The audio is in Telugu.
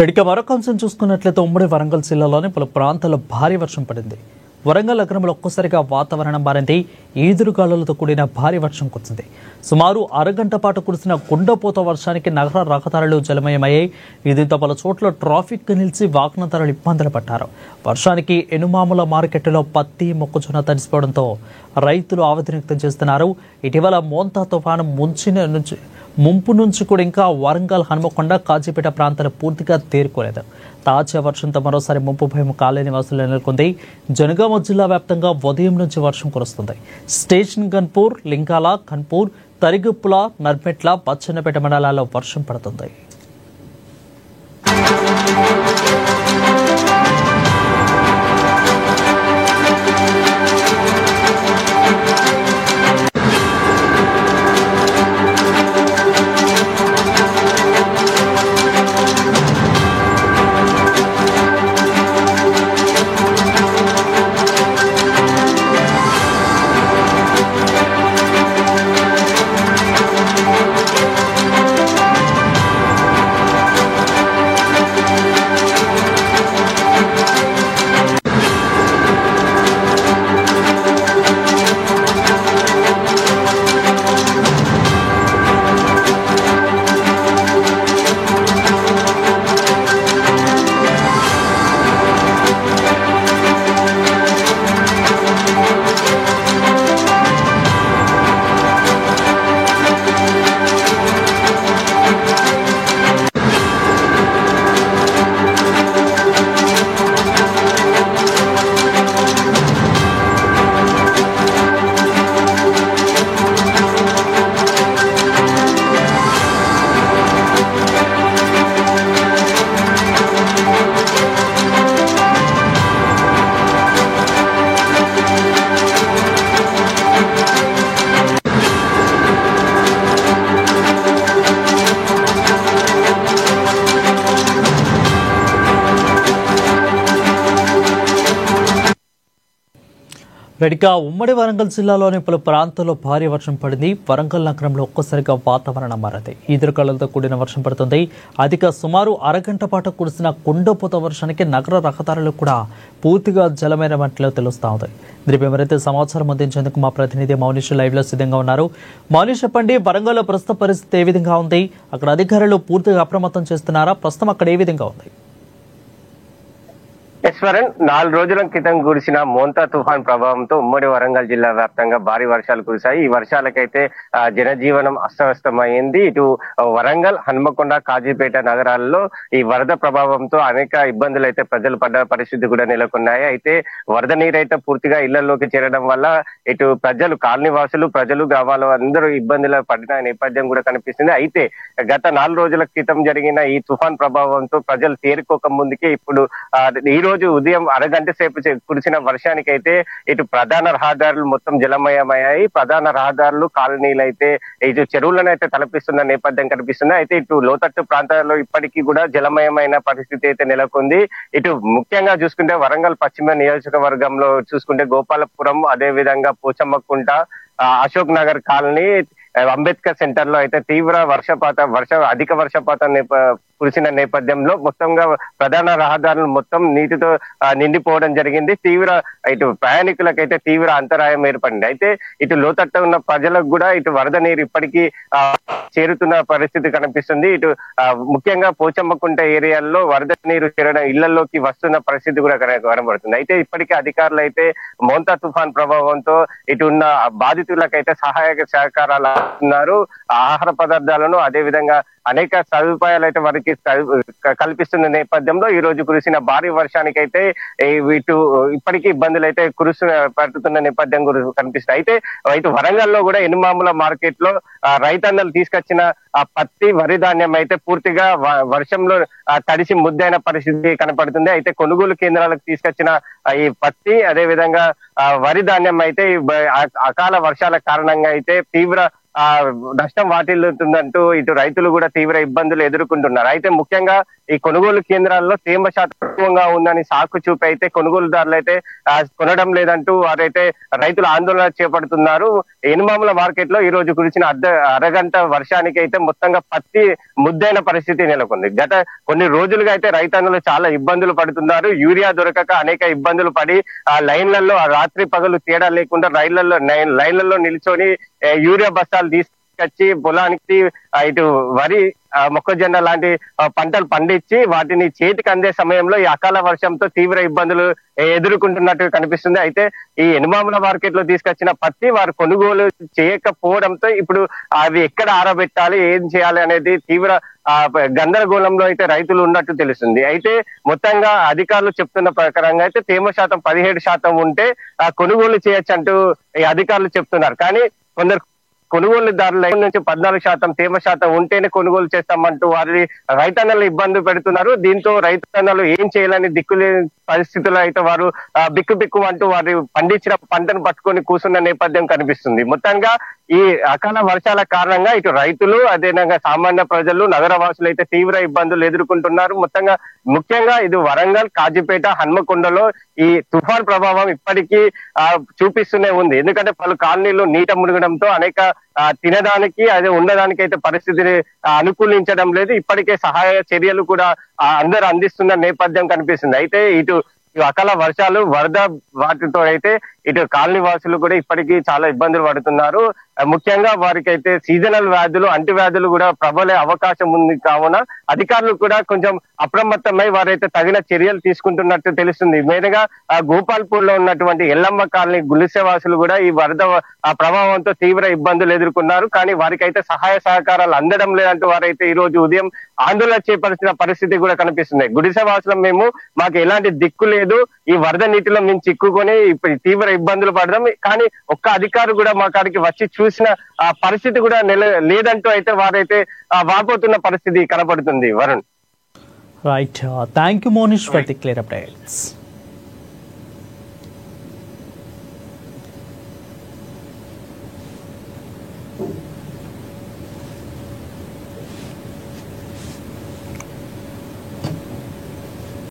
ఇక మరొక అంశం చూసుకున్నట్లయితే ఉమ్మడి వరంగల్ జిల్లాలోని పలు ప్రాంతాల్లో భారీ వర్షం పడింది. వరంగల్ నగరంలో ఒక్కసారిగా వాతావరణం మారింది. ఈదురుగాలులతో కూడిన భారీ వర్షం కురిసింది. సుమారు అరగంట పాటు కురిసిన కుండపోత వర్షానికి నగర రహదారులు జలమయమయ్యాయి. దీంతో పలు చోట్ల ట్రాఫిక్ నిలిచి వాహనదారులు ఇబ్బందులు పడ్డారు. వర్షానికి ఎనుమాముల మార్కెట్లో పత్తి, మొక్కజొన్న తడిసిపోవడంతో రైతులు ఆవేదన వ్యక్తం చేస్తున్నారు. ఇటీవల మోంతా తుఫాను ముంపు నుంచి కూడా ఇంకా వరంగల్, హన్మకొండ, కాజీపేట ప్రాంతాలు పూర్తిగా తేరుకోలేదు. తాజా వర్షంతో మరోసారి ముంపు భయం కాలనీ వాసులు నెలకొంది. జనగామ జిల్లా వ్యాప్తంగా ఉదయం నుంచి వర్షం కురుస్తుంది. స్టేషన్ గన్పూర్, లింగాల, ఖన్పూర్, తరిగుప్పుల, నర్మెట్ల, బచ్చన్నపేట మండలాల్లో వర్షం పడుతుంది. ఉమ్మడి వరంగల్ జిల్లాలోని పలు ప్రాంతాల్లో భారీ వర్షం పడింది. వరంగల్ నగరంలో ఒక్కసారిగా వాతావరణం మారింది. ఈదురుగాలులతో కూడిన వర్షం పడుతుంది. సుమారు అరగంట పాటు కురిసిన కుండపోత వర్షానికి నగర రహదారులు కూడా పూర్తిగా జలమైనట్లు తెలుస్తా ఉంది. దీనిపై మరింత సమాచారం అందించేందుకు మా ప్రతినిధి మౌనిష్ లైవ్ లో సిద్ధంగా ఉన్నారు. మౌనిష్, చెప్పండి, వరంగల్ ప్రస్తుత పరిస్థితి ఏ విధంగా ఉంది? అక్కడ అధికారులు పూర్తిగా అప్రమత్తం చేస్తున్నారా? ప్రస్తుతం అక్కడ ఏ విధంగా ఉంది? ఈశ్వరన్, 4 రోజుల క్రితం కురిసిన మోంతా తుఫాన్ ప్రభావంతో ఉమ్మడి వరంగల్ జిల్లా వ్యాప్తంగా భారీ వర్షాలు కురిశాయి. ఈ వర్షాలకైతే జనజీవనం అస్తవ్యస్తమైంది. ఇటు వరంగల్, హన్మకొండ, కాజీపేట నగరాల్లో ఈ వరద ప్రభావంతో అనేక ఇబ్బందులు అయితే ప్రజలు పడ్డ పరిస్థితి కూడా నెలకొన్నాయి. అయితే వరద నీరైతే పూర్తిగా ఇళ్లలోకి చేరడం వల్ల ఇటు ప్రజలు, కాలనీవాసులు, ప్రజలు, గ్రామాలు అందరూ ఇబ్బందులు పడిన నేపథ్యం కూడా కనిపిస్తుంది. అయితే గత 4 రోజుల క్రితం జరిగిన ఈ తుఫాన్ ప్రభావంతో ప్రజలు తేరుకోక ముందుకే ఇప్పుడు ఈ రోజు ఉదయం అరగంట సేపు కురిసిన వర్షానికి అయితే ఇటు ప్రధాన రహదారులు మొత్తం జలమయమయ్యాయి. ప్రధాన రహదారులు, కాలనీలు అయితే ఇటు చెరువులను అయితే తలపిస్తున్న నేపథ్యం కనిపిస్తుంది. అయితే ఇటు లోతట్టు ప్రాంతాల్లో ఇప్పటికీ కూడా జలమయమైన పరిస్థితి అయితే నెలకొంది. ఇటు ముఖ్యంగా చూసుకుంటే వరంగల్ పశ్చిమ నియోజకవర్గంలో చూసుకుంటే గోపాలపురం, అదే విధంగా పోచమ్మకుంట, అశోక్ నగర్ కాలనీ, అంబేద్కర్ సెంటర్ లో అయితే తీవ్ర అధిక వర్షపాతం కురిసిన నేపథ్యంలో మొత్తంగా ప్రధాన రహదారులు మొత్తం నీటితో నిండిపోవడం జరిగింది. ఇటు ప్రయాణికులకైతే తీవ్ర అంతరాయం ఏర్పడింది. అయితే ఇటు లోతట్టు ఉన్న ప్రజలకు కూడా ఇటు వరద నీరు ఇప్పటికీ చేరుతున్న పరిస్థితి కనిపిస్తుంది. ఇటు ముఖ్యంగా పోచమ్మకుంట ఏరియాల్లో వరద నీరు చేరడం, ఇళ్లలోకి వస్తున్న పరిస్థితి కూడా కనబడుతుంది. అయితే ఇప్పటికే అధికారులు అయితే మోంతా తుఫాన్ ప్రభావంతో ఇటు ఉన్న బాధితులకైతే సహాయక సహకారాలు ఉన్నారు. ఆహార పదార్థాలను, అదే విధంగా అనేక సదుపాయాలు అయితే వారికి కల్పిస్తున్న నేపథ్యంలో ఈ రోజు కురిసిన భారీ వర్షానికైతే ఇటు ఇప్పటికీ ఇబ్బందులు అయితే పడుతున్న నేపథ్యం కనిపిస్తాయి. అయితే ఇటు వరంగల్లో కూడా ఎనుమాముల మార్కెట్ లో రైతన్నలు తీసుకొచ్చిన పత్తి, వరి ధాన్యం అయితే పూర్తిగా వర్షంలో తడిసి ముద్దైన పరిస్థితి కనపడుతుంది. అయితే కొనుగోలు కేంద్రాలకు తీసుకొచ్చిన ఈ పత్తి, అదే విధంగా వరి ధాన్యం అయితే అకాల వర్షాల కారణంగా అయితే తీవ్ర ఆ నష్టం వాటిల్లుతుందంటూ ఇటు రైతులు కూడా తీవ్ర ఇబ్బందులు ఎదుర్కొంటున్నారు. అయితే ముఖ్యంగా ఈ కొనుగోలు కేంద్రాల్లో తేమ శాతం తక్కువగా ఉందని సాకు చూపి అయితే కొనుగోలుదారులు అయితే కొనడం లేదంటూ వారైతే రైతులు ఆందోళన చేపడుతున్నారు. ఎనుమాముల మార్కెట్ లో ఈ రోజు కురిసిన అరగంట వర్షానికి అయితే మొత్తంగా పత్తి ముద్దైన పరిస్థితి నెలకొంది. గత కొన్ని రోజులుగా అయితే రైతన్నులు చాలా ఇబ్బందులు పడుతున్నారు. యూరియా దొరకక అనేక ఇబ్బందులు పడి ఆ లైన్లలో రాత్రి పగలు తేడా లేకుండా లైన్లలో నిల్చొని యూరియా బస్తాలు తీసుకొచ్చి పొలానికి ఇటు వరి మొక్కజొన్న లాంటి పంటలు పండించి వాటిని చేతికి అందే సమయంలో ఈ అకాల వర్షంతో తీవ్ర ఇబ్బందులు ఎదుర్కొంటున్నట్టు కనిపిస్తుంది. అయితే ఈ ఎనుమాముల మార్కెట్ లో తీసుకొచ్చిన పత్తి వారు కొనుగోలు చేయకపోవడంతో ఇప్పుడు అవి ఎక్కడ ఆరబెట్టాలి, ఏం చేయాలి అనేది తీవ్ర గందరగోళంలో అయితే రైతులు ఉన్నట్టు తెలుస్తుంది. అయితే మొత్తంగా అధికారులు చెప్తున్న ప్రకారంగా అయితే తేమ శాతం 17% ఉంటే కొనుగోలు చేయొచ్చు అంటూ ఈ అధికారులు చెప్తున్నారు. కానీ కొందరు కొనుగోలుదారుల నుంచి 14% తేమ శాతం ఉంటేనే కొనుగోలు చేస్తామంటూ వారి రైతన్నలు ఇబ్బంది పెడుతున్నారు. దీంతో రైతన్నలు ఏం చేయాలని దిక్కులేని పరిస్థితుల్లో అయితే వారు బిక్కు అంటూ వారు పండించిన పంటను పట్టుకొని కూర్చున్న నేపథ్యం కనిపిస్తుంది. మొత్తంగా ఈ అకాల వర్షాల కారణంగా ఇటు రైతులు అదేవిధంగా సామాన్య ప్రజలు నగరవాసులు అయితే తీవ్ర ఇబ్బందులు ఎదుర్కొంటున్నారు. మొత్తంగా ముఖ్యంగా ఇది వరంగల్, కాజీపేట, హన్మకొండలో ఈ తుఫాన్ ప్రభావం ఇప్పటికీ చూపిస్తూనే ఉంది. ఎందుకంటే పలు కాలనీలు నీట మునగడంతో అనేక తినడానికి అదే ఉండడానికి అయితే పరిస్థితిని అనుకూలించడం లేదు. ఇప్పటికే సహాయ చర్యలు కూడా అందరూ అందిస్తున్న నేపథ్యం కనిపిస్తుంది. అయితే ఇటు అకాల వర్షాలు, వరద వాటితో అయితే ఇటు కాలనీ వాసులు కూడా ఇప్పటికీ చాలా ఇబ్బందులు పడుతున్నారు. ముఖ్యంగా వారికి అయితే సీజనల్ వ్యాధులు, అంటువ్యాధులు కూడా ప్రబలే అవకాశం ఉంది. కావున అధికారులు కూడా కొంచెం అప్రమత్తమై వారైతే తగిన చర్యలు తీసుకుంటున్నట్టు తెలుస్తుంది. మెయిన్గా గోపాల్పూర్ లో ఉన్నటువంటి ఎల్లమ్మ కాలనీ గులిసెవాసులు కూడా ఈ వరద ప్రభావంతో తీవ్ర ఇబ్బందులు ఎదుర్కొన్నారు. కానీ వారికైతే సహాయ సహకారాలు అందడం లేదంటూ వారైతే ఈ రోజు ఉదయం ఆందోళన చేపట్టిన పరిస్థితి కూడా కనిపిస్తుంది. గుడిసెవాసులం మేము, మాకు ఎలాంటి దిక్కు లేదు, ఈ వరద నీటిలో మేము చిక్కుకొని తీవ్ర ఇబ్బందులు పడదాం, కానీ ఒక్క అధికారి కూడా మా కాడికి వచ్చి చూసిన పరిస్థితి కూడా లేదంటూ అయితే వారైతే వాపోతున్న పరిస్థితి కనపడుతుంది. Varun, right, thank you Monish for the clear updates.